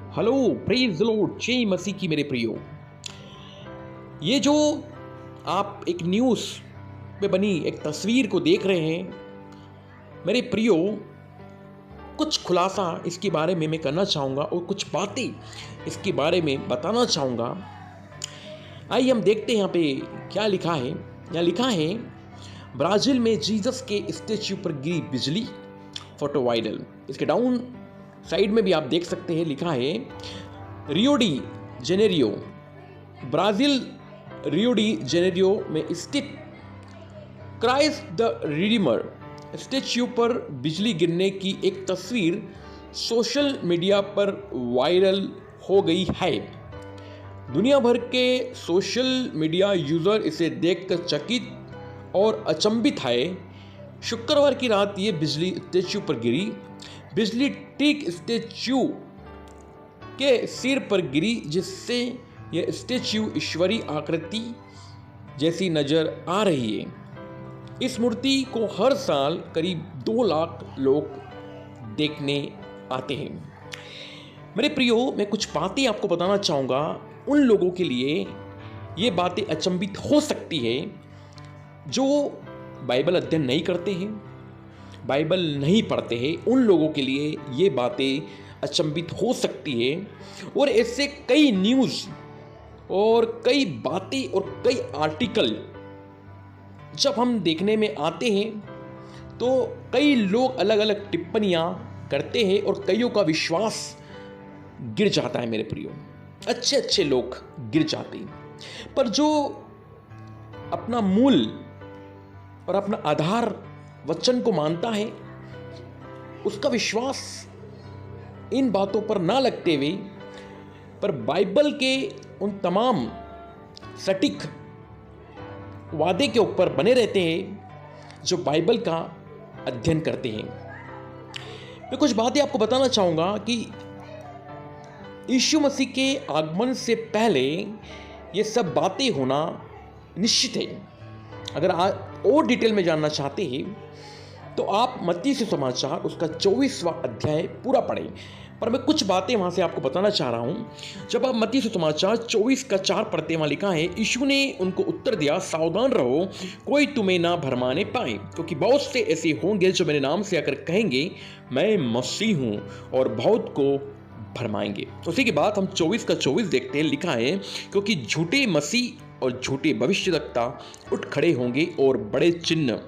Hello, praise the Lord, जय मसीह की मेरे प्रियो। ये जो आप एक न्यूज़ पे बनी एक तस्वीर को देख रहे हैं मेरे प्रियो, कुछ खुलासा इसके बारे में मैं करना चाहूँगा और कुछ बातें इसके बारे में बताना चाहूँगा। आइए हम देखते हैं यहाँ पे क्या लिखा है। यहाँ लिखा है, ब्राज़ील में जीसस के स्टैच्यू पर गिरी बिजली, फोटो वायरल। इसके डाउन साइड में भी आप देख सकते हैं, लिखा है Rio de Janeiro, Brazil Rio de Janeiro में स्थित क्राइस्ट द रिडीमर स्टैच्यू पर बिजली गिरने की एक तस्वीर सोशल मीडिया पर वायरल हो गई है। दुनिया भर के सोशल मीडिया यूज़र इसे देखकर चकित और अचंभित है। शुक्रवार की रात ये बिजली स्टैच्यू पर गिरी। बिजली ठीक स्टैच्यू के सिर पर गिरी, जिससे यह स्टैच्यू ईश्वरीय आकृति जैसी नजर आ रही है। इस मूर्ति को हर साल करीब 2 लाख लोग देखने आते हैं। मेरे प्रियो, मैं कुछ बातें आपको बताना चाहूँगा। उन लोगों के लिए ये बातें अचंभित हो सकती है जो बाइबल अध्ययन नहीं करते हैं, बाइबल नहीं पढ़ते हैं। उन लोगों के लिए ये बातें अचंभित हो सकती है। और ऐसे कई न्यूज़ और कई बातें और कई आर्टिकल जब हम देखने में आते हैं तो कई लोग अलग अलग टिप्पणियाँ करते हैं और कईयों का विश्वास गिर जाता है मेरे प्रियो। अच्छे अच्छे लोग गिर जाते हैं, पर जो अपना मूल और अपना आधार वचन को मानता है, उसका विश्वास इन बातों पर ना लगते हुए पर बाइबल के उन तमाम सटीक वादे के ऊपर बने रहते हैं जो बाइबल का अध्ययन करते हैं। मैं कुछ बातें आपको बताना चाहूँगा कि यीशु मसीह के आगमन से पहले ये सब बातें होना निश्चित है। अगर आप और डिटेल में जानना चाहते हैं तो आप मत्ती सुसमाचार उसका 24वां अध्याय पूरा पढ़ें। पर मैं कुछ बातें वहाँ से आपको बताना चाह रहा हूँ। जब आप मत्ती सुसमाचार 24 का 4 पढ़ते, वहाँ लिखा है, यीशु ने उनको उत्तर दिया, सावधान रहो, कोई तुम्हें ना भरमाने पाए, क्योंकि बहुत से ऐसे होंगे जो मेरे नाम से आकर कहेंगे मैं मसीह हूँ, और बहुत को भरमाएंगे। उसी के बाद हम 24 का 24 देखते हैं, लिखा है, क्योंकि झूठे मसीह और झूठे भविष्यवक्ता उठ खड़े होंगे और बड़े चिन्ह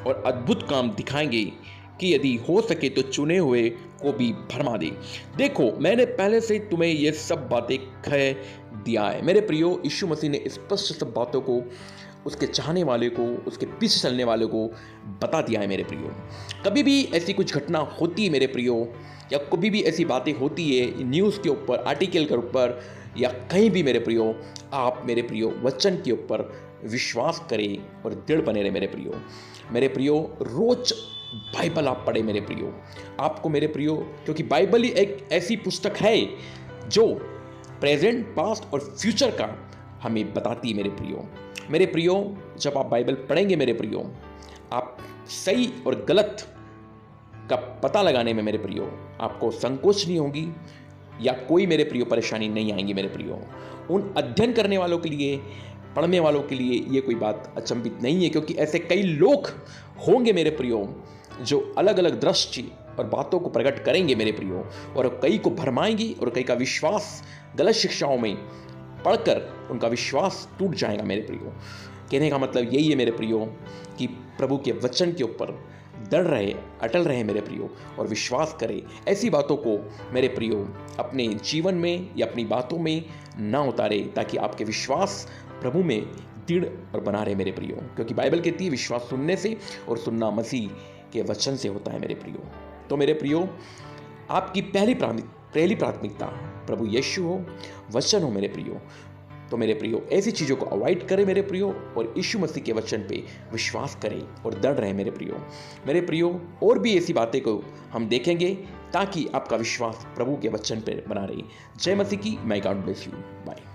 और अद्भुत काम दिखाएंगे कि यदि हो सके तो चुने हुए को भी भरमा दे। देखो, मैंने पहले से तुम्हें ये सब बातें कह दिया है। मेरे प्रियो, यीशु मसीह ने स्पष्ट सब बातों को उसके चाहने वाले को, उसके पीछे चलने वाले को बता दिया है। मेरे प्रियो, कभी भी ऐसी कुछ घटना होती है मेरे प्रियो, या कभी भी ऐसी बातें होती है न्यूज़ के ऊपर, आर्टिकल के ऊपर, या कहीं भी मेरे प्रियो, आप मेरे प्रियो वचन के ऊपर विश्वास करें और दृढ़ बने रहे। मेरे प्रियो, रोज बाइबल आप पढ़े मेरे प्रियो। आपको मेरे प्रियो, क्योंकि बाइबल ही एक ऐसी पुस्तक है जो प्रेजेंट, पास्ट और फ्यूचर का हमें बताती है। मेरे प्रियो, जब आप बाइबल पढ़ेंगे मेरे प्रियो, आप सही और गलत का पता लगाने में मेरे प्रियो आपको संकोच नहीं होगी, या कोई मेरे प्रियो परेशानी नहीं आएंगी। मेरे प्रियो, उन अध्ययन करने वालों के लिए, पढ़ने वालों के लिए ये कोई बात अचंभित नहीं है, क्योंकि ऐसे कई लोग होंगे मेरे प्रियो जो अलग अलग दृष्टि और बातों को प्रकट करेंगे मेरे प्रियो, और कई को भरमाएंगी और कई का विश्वास गलत शिक्षाओं में पढ़कर उनका विश्वास टूट जाएगा। मेरे प्रियो, कहने का मतलब यही है मेरे प्रियो कि प्रभु के वचन के ऊपर दृढ़ रहे, अटल रहे मेरे प्रियो, और विश्वास करें। ऐसी बातों को मेरे प्रियो अपने जीवन में या अपनी बातों में ना उतारे, ताकि आपके विश्वास प्रभु में दृढ़ और बना रहे मेरे प्रियो, क्योंकि बाइबल कहती है विश्वास सुनने से और सुनना मसीह के वचन से होता है मेरे प्रियो। तो मेरे प्रियो, आपकी पहली प्राथमिकता प्रभु यीशु हो, वचन हो मेरे प्रियो। तो मेरे प्रियो, ऐसी चीज़ों को अवॉइड करें मेरे प्रियो, और यीशु मसीह के वचन पे विश्वास करें और दृढ़ रहें मेरे प्रियो। और भी ऐसी बातें को हम देखेंगे ताकि आपका विश्वास प्रभु के वचन पे बना रहे। जय मसीह की। My God bless you. Bye.